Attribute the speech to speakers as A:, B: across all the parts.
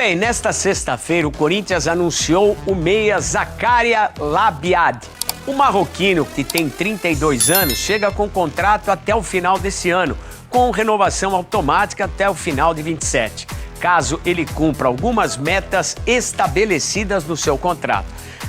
A: Bem, nesta sexta-feira, o Corinthians anunciou o meia Zakaria Labiad. O marroquino, que tem 32 anos, chega com contrato até o final desse ano, com renovação automática até o final de 27, caso ele cumpra algumas metas estabelecidas no seu contrato.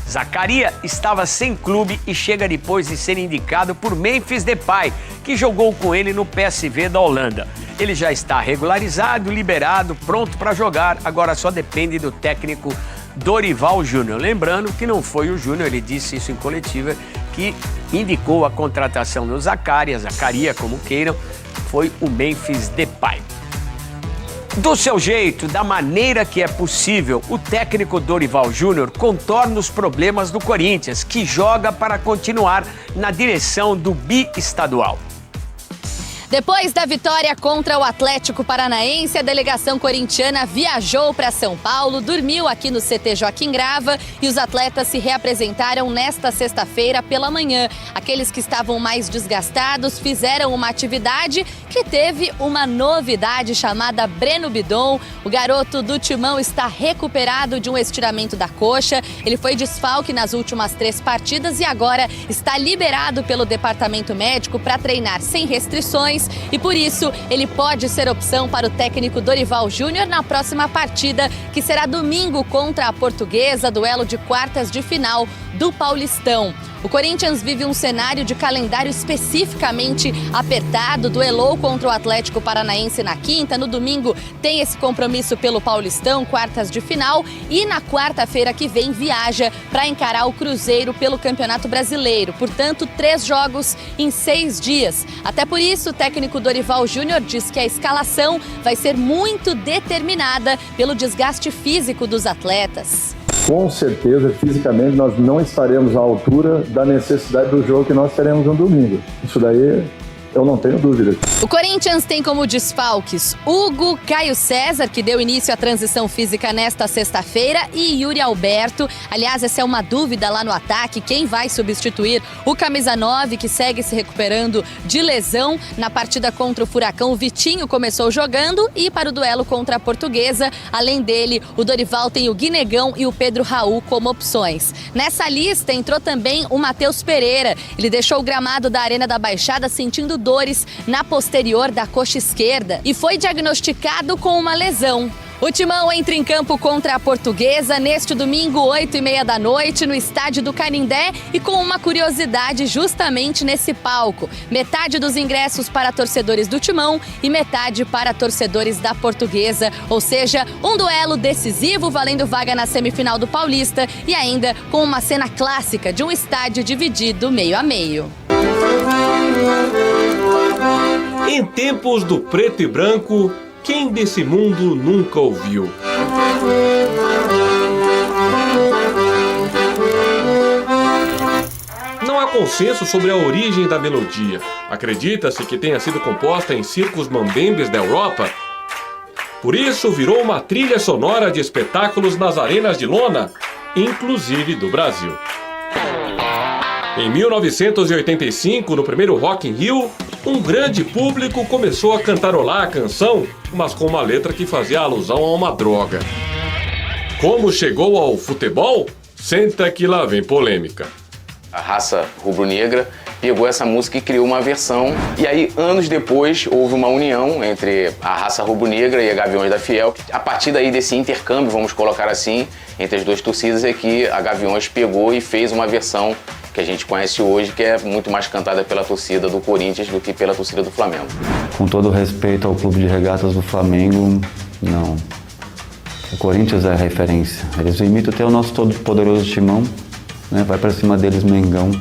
A: Zakaria estava sem clube e chega depois de ser indicado por Memphis Depay, que jogou com ele no PSV da Holanda. Ele já está regularizado, liberado, pronto para jogar, agora só depende do técnico Dorival Júnior. Lembrando que não foi o Júnior, ele disse isso em coletiva, que indicou a contratação do Zakaria, como queiram, foi o Memphis Depay. Do seu jeito, da maneira que é possível, o técnico Dorival Júnior contorna os problemas do Corinthians, que joga para continuar na direção do bi-estadual.
B: Depois da vitória contra o Atlético Paranaense, a delegação corintiana viajou para São Paulo, dormiu aqui no CT Joaquim Grava e os atletas se reapresentaram nesta sexta-feira pela manhã. Aqueles que estavam mais desgastados fizeram uma atividade que teve uma novidade chamada Breno Bidon. O garoto do Timão está recuperado de um estiramento da coxa. Ele foi desfalque nas últimas 3 partidas e agora está liberado pelo departamento médico para treinar sem restrições. E por isso, ele pode ser opção para o técnico Dorival Júnior na próxima partida, que será domingo contra a Portuguesa, duelo de quartas de final do Paulistão. O Corinthians vive um cenário de calendário especificamente apertado, duelou contra o Atlético Paranaense na quinta, no domingo tem esse compromisso pelo Paulistão, quartas de final, e na quarta-feira que vem viaja para encarar o Cruzeiro pelo Campeonato Brasileiro. Portanto, 3 jogos em 6 dias. Até por isso, o técnico Dorival Júnior diz que a escalação vai ser muito determinada pelo desgaste físico dos atletas.
C: Com certeza, fisicamente, nós não estaremos à altura da necessidade do jogo que nós teremos no domingo. Isso daí eu não tenho dúvida.
B: O Corinthians tem como desfalques Hugo, Caio César, que deu início à transição física nesta sexta-feira, e Yuri Alberto. Aliás, essa é uma dúvida lá no ataque, quem vai substituir o camisa 9, que segue se recuperando de lesão. Na partida contra o Furacão, o Vitinho começou jogando, e para o duelo contra a Portuguesa, além dele, o Dorival tem o Guinegão e o Pedro Raul como opções. Nessa lista entrou também o Matheus Pereira. Ele deixou o gramado da Arena da Baixada sentindo dores na posterior da coxa esquerda e foi diagnosticado com uma lesão. O Timão entra em campo contra a Portuguesa neste domingo, 8h30 da noite, no estádio do Canindé, e com uma curiosidade justamente nesse palco. Metade dos ingressos para torcedores do Timão e metade para torcedores da Portuguesa, ou seja, um duelo decisivo valendo vaga na semifinal do Paulista e ainda com uma cena clássica de um estádio dividido meio a meio.
D: Em tempos do preto e branco, quem desse mundo nunca ouviu? Não há consenso sobre a origem da melodia. Acredita-se que tenha sido composta em circos mambembes da Europa. Por isso, virou uma trilha sonora de espetáculos nas arenas de lona, inclusive do Brasil. Em 1985, no primeiro Rock in Rio, um grande público começou a cantarolar a canção, mas com uma letra que fazia alusão a uma droga. Como chegou ao futebol? Senta que lá vem polêmica.
E: A raça rubro-negra pegou essa música e criou uma versão. E aí, anos depois, houve uma união entre a raça rubro-negra e a Gaviões da Fiel. A partir daí desse intercâmbio, vamos colocar assim, entre as duas torcidas, é que a Gaviões pegou e fez uma versão que a gente conhece hoje, que é muito mais cantada pela torcida do Corinthians do que pela torcida do Flamengo.
F: Com todo respeito ao Clube de Regatas do Flamengo, não. O Corinthians é a referência. Eles imitam até o nosso todo-poderoso Timão, né? Vai pra cima deles, Mengão.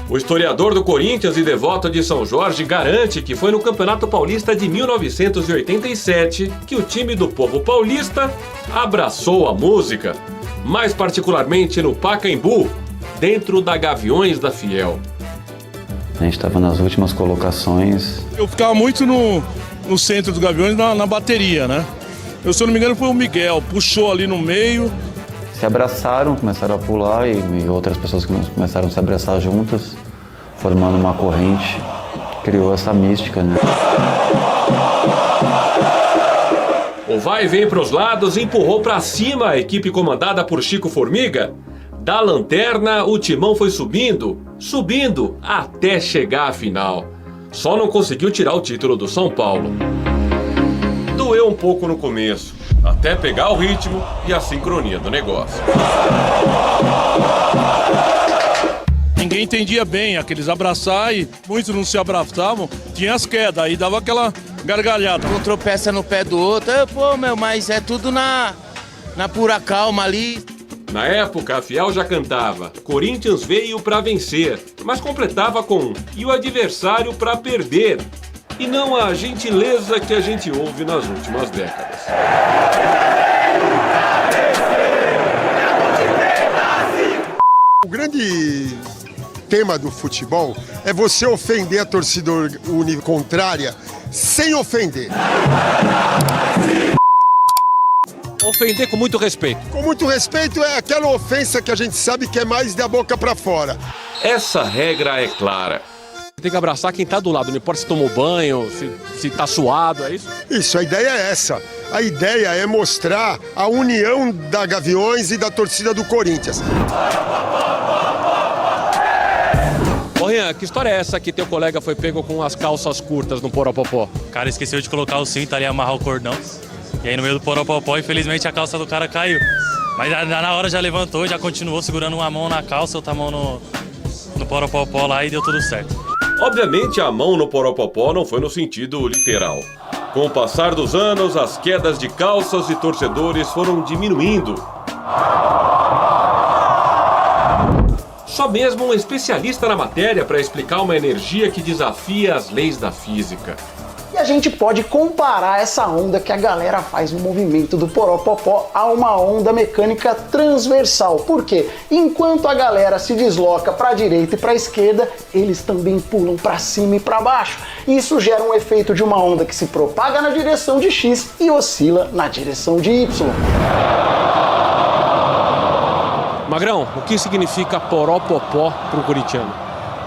D: O historiador do Corinthians e devoto de São Jorge garante que foi no Campeonato Paulista de 1987 que o time do povo paulista abraçou a música, mais particularmente no Pacaembu, dentro da Gaviões da Fiel.
F: A gente estava nas últimas colocações.
G: Eu ficava muito no centro do Gaviões, na bateria, né? Eu, se eu não me engano, foi o Miguel, puxou ali no meio.
F: Se abraçaram, começaram a pular e outras pessoas começaram a se abraçar juntas, formando uma corrente criou essa mística, né?
D: O vai e vem para os lados empurrou para cima a equipe comandada por Chico Formiga. Da lanterna, o timão foi subindo, até chegar à final. Só não conseguiu tirar o título do São Paulo. Doeu um pouco no começo, até pegar o ritmo e a sincronia do negócio.
G: Ninguém entendia bem aqueles abraçar e muitos não se abraçavam, tinha as quedas, aí dava aquela gargalhada.
H: Um tropeça no pé do outro, mas é tudo na pura calma ali.
D: Na época, a Fiel já cantava Corinthians veio pra vencer, mas completava com e o adversário pra perder. E não a gentileza que a gente ouve nas últimas décadas.
I: O grande tema do futebol é você ofender a torcida contrária sem ofender.
J: Ofender com muito respeito.
I: Com muito respeito é aquela ofensa que a gente sabe que é mais da boca pra fora.
D: Essa regra é clara.
J: Tem que abraçar quem tá do lado, não importa se tomou banho, se tá suado, é isso?
I: Isso, a ideia é essa. A ideia é mostrar a união da Gaviões e da torcida do Corinthians.
J: Ô Rian, que história é essa que teu colega foi pego com as calças curtas no Poropopó?
K: O cara esqueceu de colocar o cinto ali e amarrar o cordão. E aí no meio do Poropopó, infelizmente, a calça do cara caiu. Mas na hora já levantou, já continuou segurando uma mão na calça, outra mão no Poropopó lá e deu tudo certo.
D: Obviamente a mão no Poropopó não foi no sentido literal. Com o passar dos anos, as quedas de calças e torcedores foram diminuindo. Só mesmo um especialista na matéria para explicar uma energia que desafia as leis da física.
L: E a gente pode comparar essa onda que a galera faz no movimento do Poropopó a uma onda mecânica transversal. Por quê? Enquanto a galera se desloca para a direita e para a esquerda, eles também pulam para cima e para baixo. Isso gera um efeito de uma onda que se propaga na direção de X e oscila na direção de Y.
J: Magrão, o que significa Poropopó para o corintiano?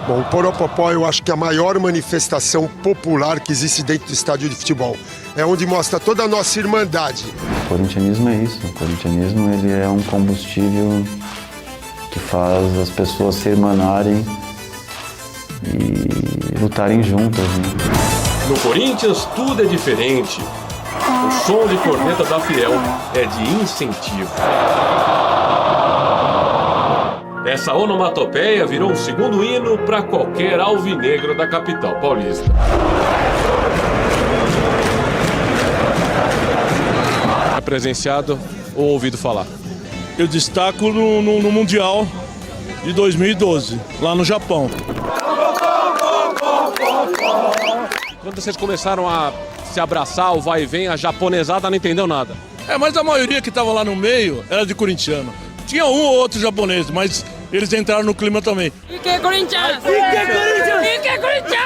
I: Bom, o Poropopó eu acho que é a maior manifestação popular que existe dentro do estádio de futebol. É onde mostra toda a nossa irmandade.
F: O corintianismo é isso. O corintianismo ele é um combustível que faz as pessoas se irmanarem e lutarem juntas, né?
D: No Corinthians tudo é diferente. O som de corneta da Fiel é de incentivo. Essa onomatopeia virou um segundo hino para qualquer alvinegro da capital paulista.
J: Presenciado ou ouvido falar?
G: Eu destaco no Mundial de 2012, lá no Japão.
J: Quando vocês começaram a se abraçar, o vai e vem, a japonesada não entendeu nada.
G: Mas a maioria que estava lá no meio era de corintiano. Tinha um ou outro japonês, mas eles entraram no clima também.
M: Ike Corinthians! Ike Corinthians! Ike Corinthians!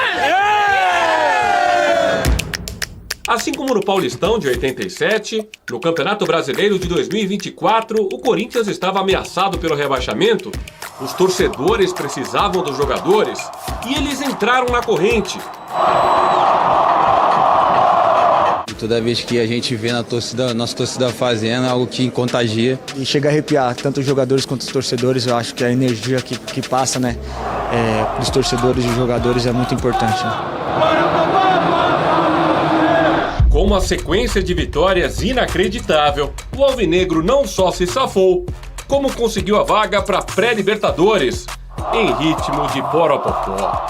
D: Assim como no Paulistão de 87, no Campeonato Brasileiro de 2024, o Corinthians estava ameaçado pelo rebaixamento, os torcedores precisavam dos jogadores e eles entraram na corrente.
N: Toda vez que a gente vê nossa torcida fazendo, é algo que contagia.
O: E chega a arrepiar, tanto os jogadores quanto os torcedores. Eu acho que a energia que passa, né, dos torcedores e jogadores é muito importante. Né?
D: Com uma sequência de vitórias inacreditável, o alvinegro não só se safou, como conseguiu a vaga para pré-Libertadores, em ritmo de Poropopó.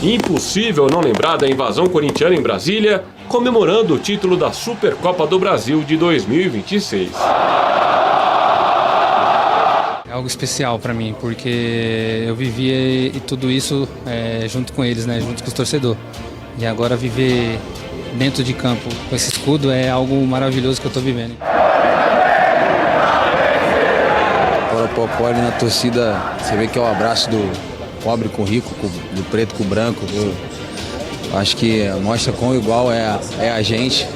D: Impossível não lembrar da invasão corintiana em Brasília, comemorando o título da Supercopa do Brasil de 2026.
P: É algo especial para mim, porque eu vivia tudo isso junto com eles, né, junto com os torcedores. E agora viver dentro de campo com esse escudo é algo maravilhoso que eu estou vivendo.
N: Poropopó ali na torcida, você vê que é o abraço do pobre com o rico, do preto com o branco. Eu acho que mostra quão igual é a gente.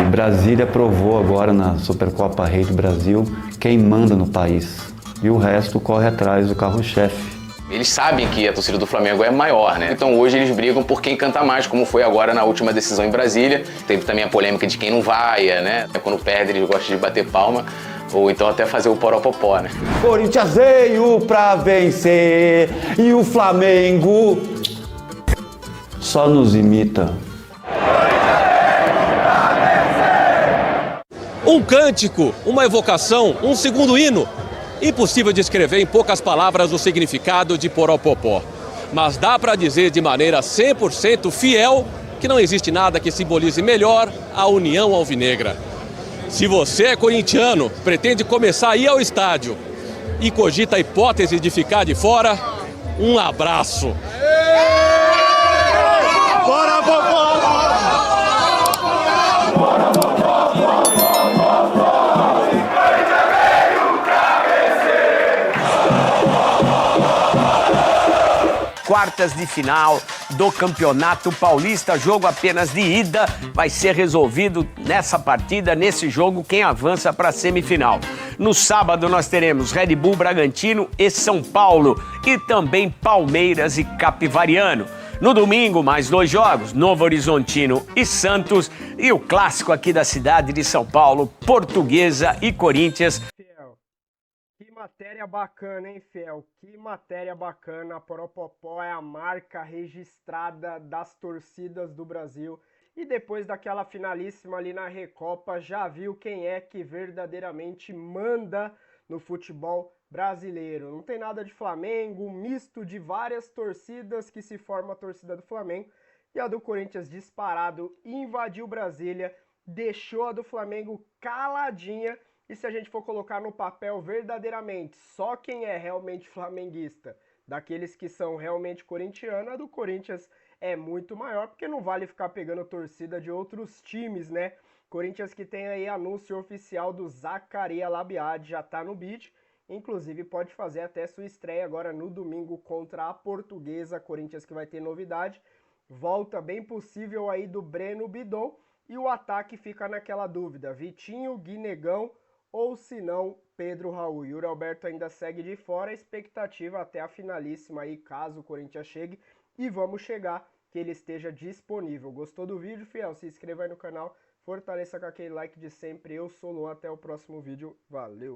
F: E Brasília provou agora na Supercopa Rei do Brasil quem manda no país. E o resto corre atrás do carro-chefe.
E: Eles sabem que a torcida do Flamengo é maior, né? Então hoje eles brigam por quem canta mais, como foi agora na última decisão em Brasília. Teve também a polêmica de quem não vai, né? Quando perde eles gostam de bater palma, ou então até fazer o poropopó, né?
Q: Corinthians veio pra vencer e o Flamengo
F: só nos imita.
J: Um cântico, uma evocação, um segundo hino. Impossível descrever em poucas palavras o significado de Poropopó. Mas dá para dizer de maneira 100% fiel que não existe nada que simbolize melhor a união alvinegra. Se você é corintiano, pretende começar a ir ao estádio e cogita a hipótese de ficar de fora, um abraço.
A: Quartas de final do Campeonato Paulista, jogo apenas de ida, vai ser resolvido nessa partida, nesse jogo, quem avança para a semifinal. No sábado nós teremos Red Bull Bragantino e São Paulo, e também Palmeiras e Capivariano. No domingo, mais 2 jogos, Novo Horizontino e Santos, e o clássico aqui da cidade de São Paulo, Portuguesa e Corinthians.
R: Que matéria bacana, hein, Fiel? Que matéria bacana. A Poropopó é a marca registrada das torcidas do Brasil. E depois daquela finalíssima ali na Recopa, já viu quem é que verdadeiramente manda no futebol brasileiro. Não tem nada de Flamengo, um misto de várias torcidas que se forma a torcida do Flamengo. E a do Corinthians disparado invadiu Brasília, deixou a do Flamengo caladinha. E se a gente for colocar no papel verdadeiramente só quem é realmente flamenguista, daqueles que são realmente corintianos, a do Corinthians é muito maior, porque não vale ficar pegando torcida de outros times, né? Corinthians que tem aí anúncio oficial do Zaccaria Labiad, já tá no bid, inclusive pode fazer até sua estreia agora no domingo contra a Portuguesa. Corinthians que vai ter novidade, volta bem possível aí do Breno Bidon, e o ataque fica naquela dúvida, Vitinho, Guinegão, ou se não, Pedro Raul. Yuri Alberto ainda segue de fora, a expectativa até a finalíssima aí, caso o Corinthians chegue, e vamos chegar, que ele esteja disponível. Gostou do vídeo, fiel? Se inscreva aí no canal, fortaleça com aquele like de sempre. Eu sou o Luan, até o próximo vídeo, valeu!